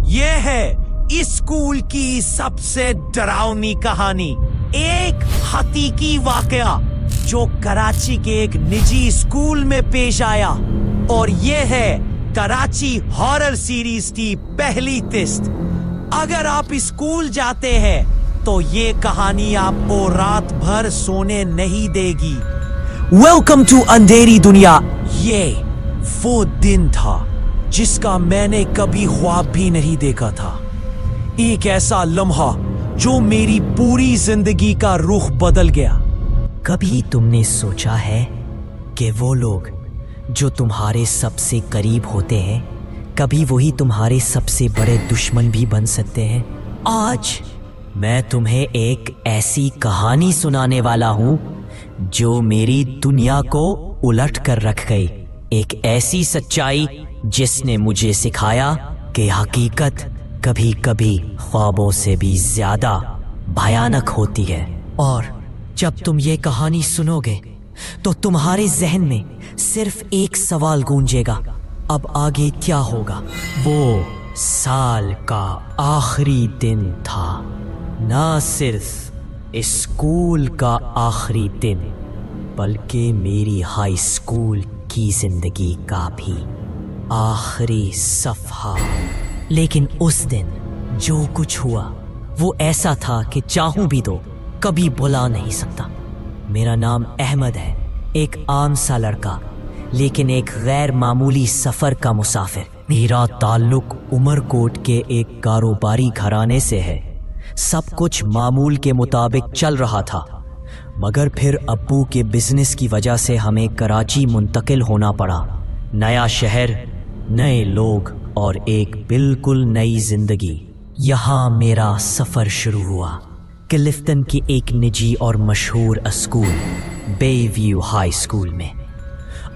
یہ ہے اسکول کی سب سے ڈراؤنی کہانی، ایک حقیقی واقعہ جو کراچی کے ایک نجی اسکول میں پیش آیا، اور یہ ہے کراچی ہارر سیریز کی پہلی قسط۔ اگر آپ اسکول جاتے ہیں تو یہ کہانی آپ کو رات بھر سونے نہیں دے گی۔ ویلکم ٹو اندھیری دنیا۔ یہ وہ دن تھا جس کا میں نے کبھی خواب بھی نہیں دیکھا تھا، ایک ایسا لمحہ جو میری پوری زندگی کا رخ بدل گیا۔ کبھی تم نے سوچا ہے کہ وہ لوگ جو تمہارے سب سے قریب ہوتے ہیں کبھی وہی تمہارے سب سے بڑے دشمن بھی بن سکتے ہیں؟ آج میں تمہیں ایک ایسی کہانی سنانے والا ہوں جو میری دنیا کو الٹ کر رکھ گئی، ایک ایسی سچائی جس نے مجھے سکھایا کہ حقیقت کبھی کبھی خوابوں سے بھی زیادہ بھیانک ہوتی ہے۔ اور جب تم یہ کہانی سنو گے تو تمہارے ذہن میں صرف ایک سوال گونجے گا، اب آگے کیا ہوگا؟ وہ سال کا آخری دن تھا، نہ صرف اسکول کا آخری دن بلکہ میری ہائی اسکول کی زندگی کا بھی آخری صفحہ۔ لیکن اس دن جو کچھ ہوا وہ ایسا تھا کہ چاہوں بھی تو کبھی بھلا نہیں سکتا۔ میرا نام احمد ہے، ایک عام سا لڑکا لیکن ایک غیر معمولی سفر کا مسافر۔ میرا تعلق عمر کوٹ کے ایک کاروباری گھرانے سے ہے، سب کچھ معمول کے مطابق چل رہا تھا، مگر پھر ابو کے بزنس کی وجہ سے ہمیں کراچی منتقل ہونا پڑا۔ نیا شہر، نئے لوگ اور ایک بالکل نئی زندگی۔ یہاں میرا سفر شروع ہوا کلفٹن کی ایک نجی اور مشہور اسکول بے ویو ہائی اسکول میں۔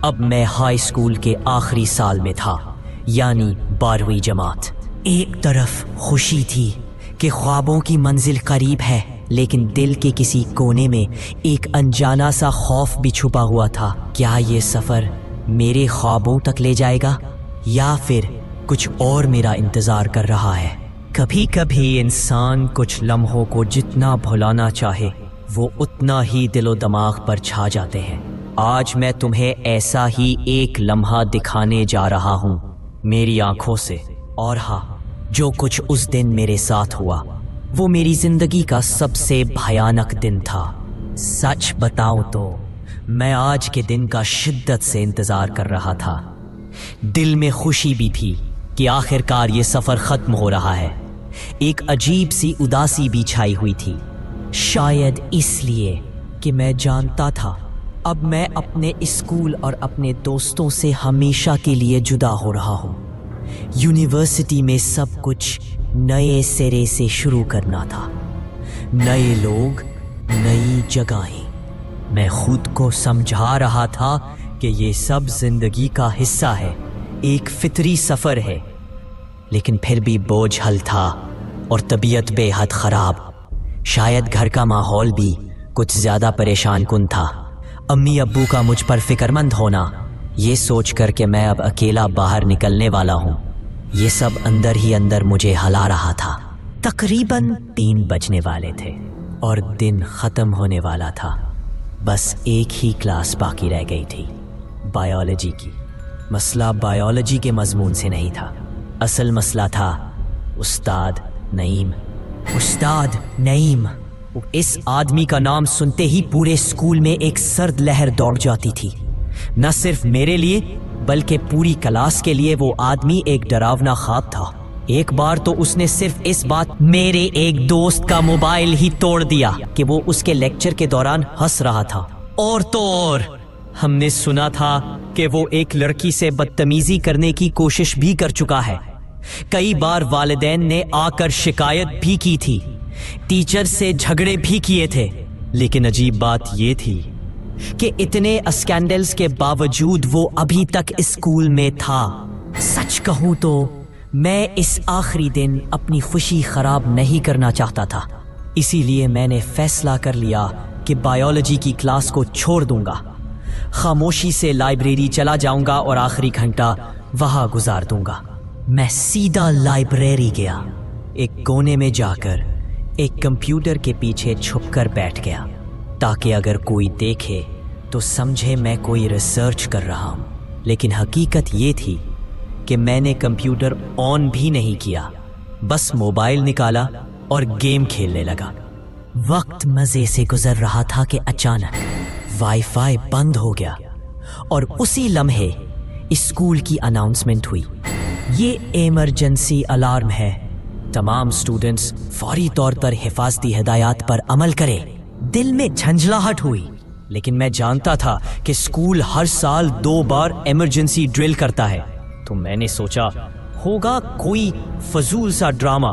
اب میں ہائی اسکول کے آخری سال میں تھا، یعنی 12ویں جماعت۔ ایک طرف خوشی تھی کہ خوابوں کی منزل قریب ہے، لیکن دل کے کسی کونے میں ایک انجانا سا خوف بھی چھپا ہوا تھا۔ کیا یہ سفر میرے خوابوں تک لے جائے گا یا پھر کچھ اور میرا انتظار کر رہا ہے؟ کبھی کبھی انسان کچھ لمحوں کو جتنا بھلانا چاہے وہ اتنا ہی دل و دماغ پر چھا جاتے ہیں۔ آج میں تمہیں ایسا ہی ایک لمحہ دکھانے جا رہا ہوں میری آنکھوں سے، اور ہاں، جو کچھ اس دن میرے ساتھ ہوا وہ میری زندگی کا سب سے بھیانک دن تھا۔ سچ بتاؤں تو میں آج کے دن کا شدت سے انتظار کر رہا تھا۔ دل میں خوشی بھی تھی کہ آخر کار یہ سفر ختم ہو رہا ہے۔ ایک عجیب سی اداسی بھی چھائی ہوئی تھی، شاید اس لیے کہ میں جانتا تھا اب میں اپنے اسکول اور اپنے دوستوں سے ہمیشہ کے لیے جدا ہو رہا ہوں۔ یونیورسٹی میں سب کچھ نئے سرے سے شروع کرنا تھا، نئے لوگ، نئی جگہیں۔ میں خود کو سمجھا رہا تھا کہ یہ سب زندگی کا حصہ ہے، ایک فطری سفر ہے، لیکن پھر بھی بوجھ ہل تھا اور طبیعت بے حد خراب۔ شاید گھر کا ماحول بھی کچھ زیادہ پریشان کن تھا۔ امی ابو کا مجھ پر فکر مند ہونا، یہ سوچ کر کہ میں اب اکیلا باہر نکلنے والا ہوں، یہ سب اندر ہی اندر مجھے ہلا رہا تھا۔ تقریباً 3 بجنے والے تھے اور دن ختم ہونے والا تھا۔ بس ایک ہی کلاس باقی رہ گئی تھی، بایولوجی کی۔ مسئلہ بایولوجی کے مضمون سے نہیں تھا، اصل مسئلہ تھا استاد نعیم۔ استاد نعیم، اس آدمی کا نام سنتے ہی پورے اسکول میں ایک سرد لہر دوڑ جاتی تھی۔ نہ صرف میرے لیے بلکہ پوری کلاس کے لیے وہ آدمی ایک ڈراونا خواب تھا۔ ایک بار تو اس نے صرف اس بات میرے ایک دوست کا موبائل ہی توڑ دیا کہ وہ اس کے لیکچر کے دوران ہنس رہا تھا، اور تو اور ہم نے سنا تھا کہ وہ ایک لڑکی سے بدتمیزی کرنے کی کوشش بھی کر چکا ہے۔ کئی بار والدین نے آ کر شکایت بھی کی تھی، ٹیچر سے جھگڑے بھی کیے تھے، لیکن عجیب بات یہ تھی کہ اتنے اسکینڈلز کے باوجود وہ ابھی تک اسکول میں تھا۔ سچ کہوں تو میں اس آخری دن اپنی خوشی خراب نہیں کرنا چاہتا تھا، اسی لیے میں نے فیصلہ کر لیا کہ بایولوجی کی کلاس کو چھوڑ دوں گا، خاموشی سے لائبریری چلا جاؤں گا اور آخری گھنٹہ وہاں گزار دوں گا۔ मैं सीधा लाइब्रेरी गया। एक कोने में जाकर एक कंप्यूटर के पीछे छुपकर बैठ गया ताकि अगर कोई देखे तो समझे मैं कोई रिसर्च कर रहा हूँ। लेकिन हकीकत ये थी कि मैंने कंप्यूटर ऑन भी नहीं किया, बस मोबाइल निकाला और गेम खेलने लगा। वक्त मजे से गुजर रहा था कि अचानक वाईफाई बंद हो गया और उसी लम्हे स्कूल की अनाउंसमेंट हुई, ये इमरजेंसी अलार्म है, तमाम स्टूडेंट्स फौरी तौर पर हिफाजती हिदायत पर अमल करें। दिल में झंझलाहट हुई, लेकिन मैं जानता था कि स्कूल हर साल 2 बार इमरजेंसी ड्रिल करता है, तो मैंने सोचा होगा कोई फजूल सा ड्रामा।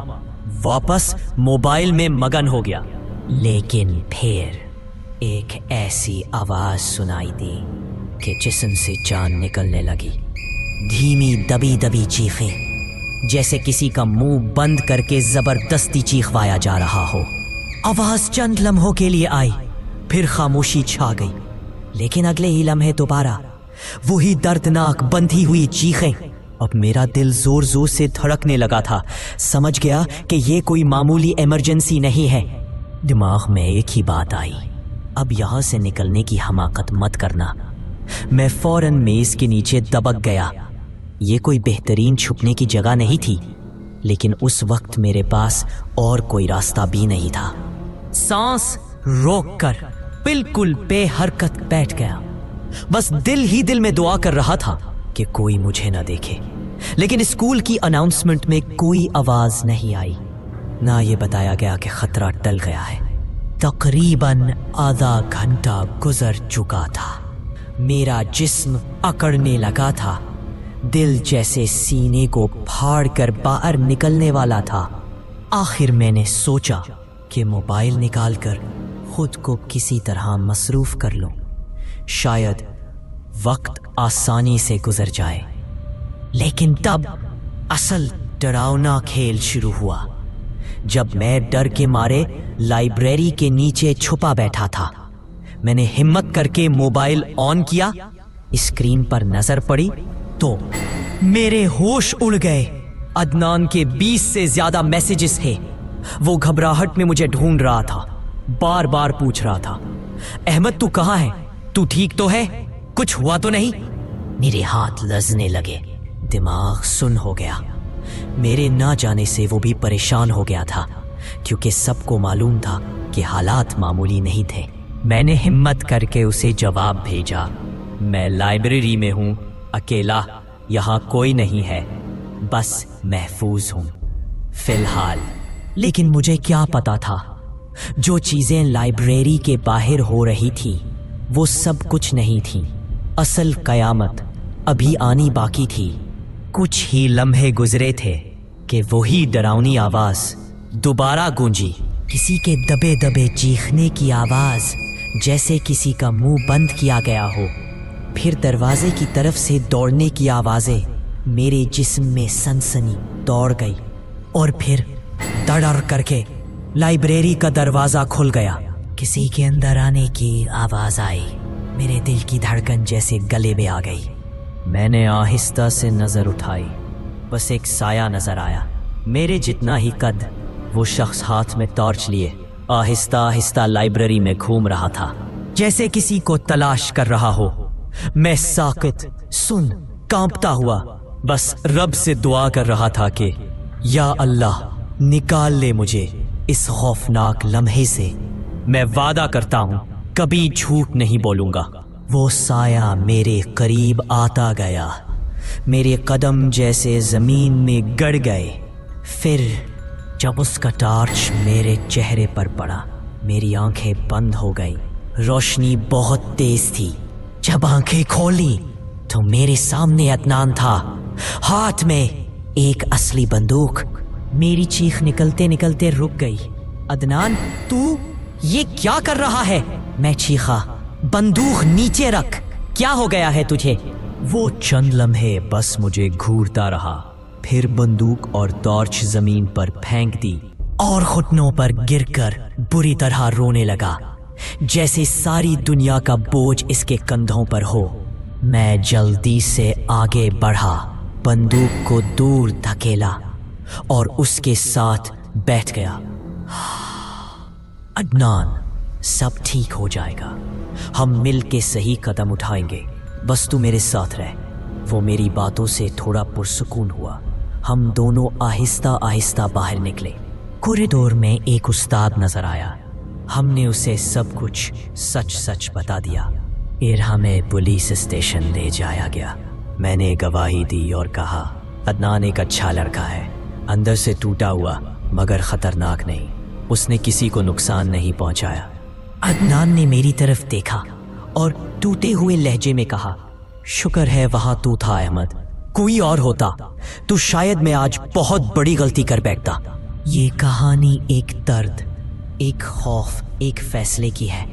वापस मोबाइल में मगन हो गया। लेकिन फिर एक ऐसी आवाज सुनाई दी कि जिस्म से जान निकलने लगी। धीमी दबी दबी चीखें, जैसे किसी का मुंह बंद करके जबरदस्ती चीखवाया जा रहा हो। आवाज चंद लम्हों के लिए आई, फिर खामोशी छा गई। लेकिन अगले ही लम्हे दोबारा वही दर्दनाक बंधी हुई चीखें। अब मेरा दिल जोर जोर से धड़कने लगा था। समझ गया कि ये कोई मामूली इमरजेंसी नहीं है। दिमाग में एक ही बात आई, अब यहां से निकलने की हमाकत मत करना। मैं फौरन मेज के नीचे दबक गया। ये कोई बेहतरीन छुपने की जगह नहीं थी, लेकिन उस वक्त मेरे पास और कोई रास्ता भी नहीं था। सांस रोककर बिल्कुल बेहरकत बैठ गया। बस दिल ही दिल में दुआ कर रहा था कि कोई मुझे ना देखे। लेकिन स्कूल की अनाउंसमेंट में कोई आवाज नहीं आई, ना ये बताया गया कि खतरा टल गया है। तकरीबन आधा घंटा गुजर चुका था। मेरा जिस्म अकड़ने लगा था, दिल जैसे सीने को फाड़ कर बाहर निकलने वाला था। आखिर मैंने सोचा कि मोबाइल निकालकर खुद को किसी तरह मसरूफ कर लूं, शायद वक्त आसानी से गुजर जाए। लेकिन तब असल डरावना खेल शुरू हुआ, जब मैं डर के मारे लाइब्रेरी के नीचे छुपा बैठा था। मैंने हिम्मत करके मोबाइल ऑन किया। स्क्रीन पर नजर पड़ी तो मेरे होश उड़ गए। अदनान के 20 से ज्यादा मैसेजेस थे। वो घबराहट में मुझे ढूंढ रहा था, बार बार पूछ रहा था, अहमद तू कहाँ है, तू ठीक तो है, कुछ हुआ तो नहीं। मेरे हाथ लजने लगे, दिमाग सुन्न हो गया। मेरे ना जाने से वो भी परेशान हो गया था, क्योंकि सबको मालूम था कि हालात मामूली नहीं थे। मैंने हिम्मत करके उसे जवाब भेजा, मैं लाइब्रेरी में हूँ, अकेला, यहाँ कोई नहीं है, बस महफूज हूँ फिलहाल। लेकिन मुझे क्या पता था, जो चीजें लाइब्रेरी के बाहर हो रही थी वो सब कुछ नहीं थी। असल कयामत अभी आनी बाकी थी। कुछ ही लम्हे गुजरे थे कि वही डरावनी आवाज दोबारा गूंजी। किसी के दबे दबे चीखने की आवाज, जैसे किसी का मुंह बंद किया गया हो। फिर दरवाजे की तरफ से दौड़ने की आवाजें। मेरे जिस्म में सनसनी दौड़ गई और फिर धड़र करके लाइब्रेरी का दरवाजा खुल गया। किसी के अंदर आने की आवाज आई। मेरे दिल की धड़कन जैसे गले में आ गई। मैंने आहिस्ता से नजर उठाई, बस एक साया नजर आया, मेरे जितना ही कद। वो शख्स हाथ में टॉर्च लिए आहिस्ता आहिस्ता लाइब्रेरी में घूम रहा था, जैसे किसी को तलाश कर रहा हो। मैं साकित, सुन, कांपता हुआ बस रब से दुआ कर रहा था कि या अल्लाह निकाल ले मुझे इस खौफनाक लम्हे से। मैं वादा करता हूं कभी झूठ नहीं बोलूंगा। वो साया मेरे करीब आता गया, मेरे कदम जैसे जमीन में गड़ गए। फिर जब उसका टॉर्च मेरे चेहरे पर पड़ा, मेरी आंखें बंद हो गई। रोशनी बहुत तेज थी। जब आंखें खोली तो मेरे सामने अदनान था, हाथ में एक असली बंदूक। मेरी चीख निकलते निकलते रुक गई। अदनान, तू ये क्या कर रहा है? मैं चीखा, बंदूक नीचे रख, क्या हो गया है तुझे? वो चंद लम्हे बस मुझे घूरता रहा, फिर बंदूक और टॉर्च जमीन पर फेंक दी और घुटनों पर गिरकर बुरी तरह रोने लगा, जैसे सारी दुनिया का बोझ इसके कंधों पर हो। मैं जल्दी से आगे बढ़ा, बंदूक को दूर धकेला और उसके साथ बैठ गया। अदनान, सब ठीक हो जाएगा, हम मिल के सही कदम उठाएंगे, बस तू मेरे साथ रह। वो मेरी बातों से थोड़ा पुरसुकून हुआ। हम दोनों आहिस्ता आहिस्ता बाहर निकले। कॉरिडोर में एक उस्ताद नजर आया। हमने उसे सब कुछ सच सच बता दिया। फिर हमें पुलिस स्टेशन ले जाया गया। मैंने गवाही दी और कहा, अदनान एक अच्छा लड़का है, अंदर से टूटा हुआ मगर खतरनाक नहीं, उसने किसी को नुकसान नहीं पहुंचाया। अदनान ने मेरी तरफ देखा और टूटे हुए लहजे में कहा, शुक्र है वहां तू था अहमद, कोई और होता तो शायद मैं आज बहुत बड़ी गलती कर बैठता। ये कहानी एक दर्द, एक खौफ, एक फैसले की है,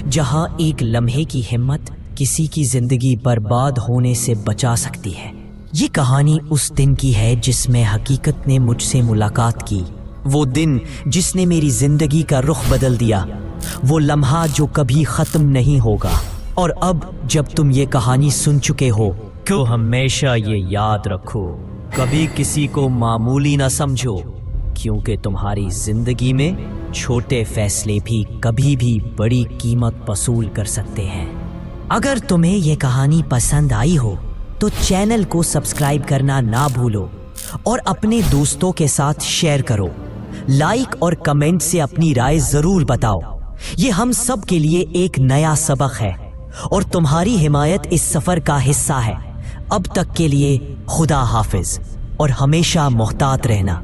जहां एक लम्हे की हिम्मत किसी की जिंदगी बर्बाद होने से बचा सकती है। ये कहानी उस दिन की है जिसमें हकीकत ने मुझसे मुलाकात की, वो दिन जिसने मेरी जिंदगी का रुख बदल दिया, वो लम्हा जो कभी खत्म नहीं होगा। और अब जब तुम ये कहानी सुन चुके हो तो हमेशा ये याद रखो, कभी किसी को मामूली ना समझो, क्योंकि तुम्हारी जिंदगी में छोटे फैसले भी कभी भी बड़ी कीमत वसूल कर सकते हैं। अगर तुम्हें ये कहानी पसंद आई हो तो चैनल को सब्सक्राइब करना ना भूलो और अपने दोस्तों के साथ शेयर करो। लाइक और कमेंट से अपनी राय जरूर बताओ। ये हम सब के लिए एक नया सबक है और तुम्हारी हिमायत इस सफर का हिस्सा है। अब तक के लिए खुदा हाफिज और हमेशा मोहतात रहना।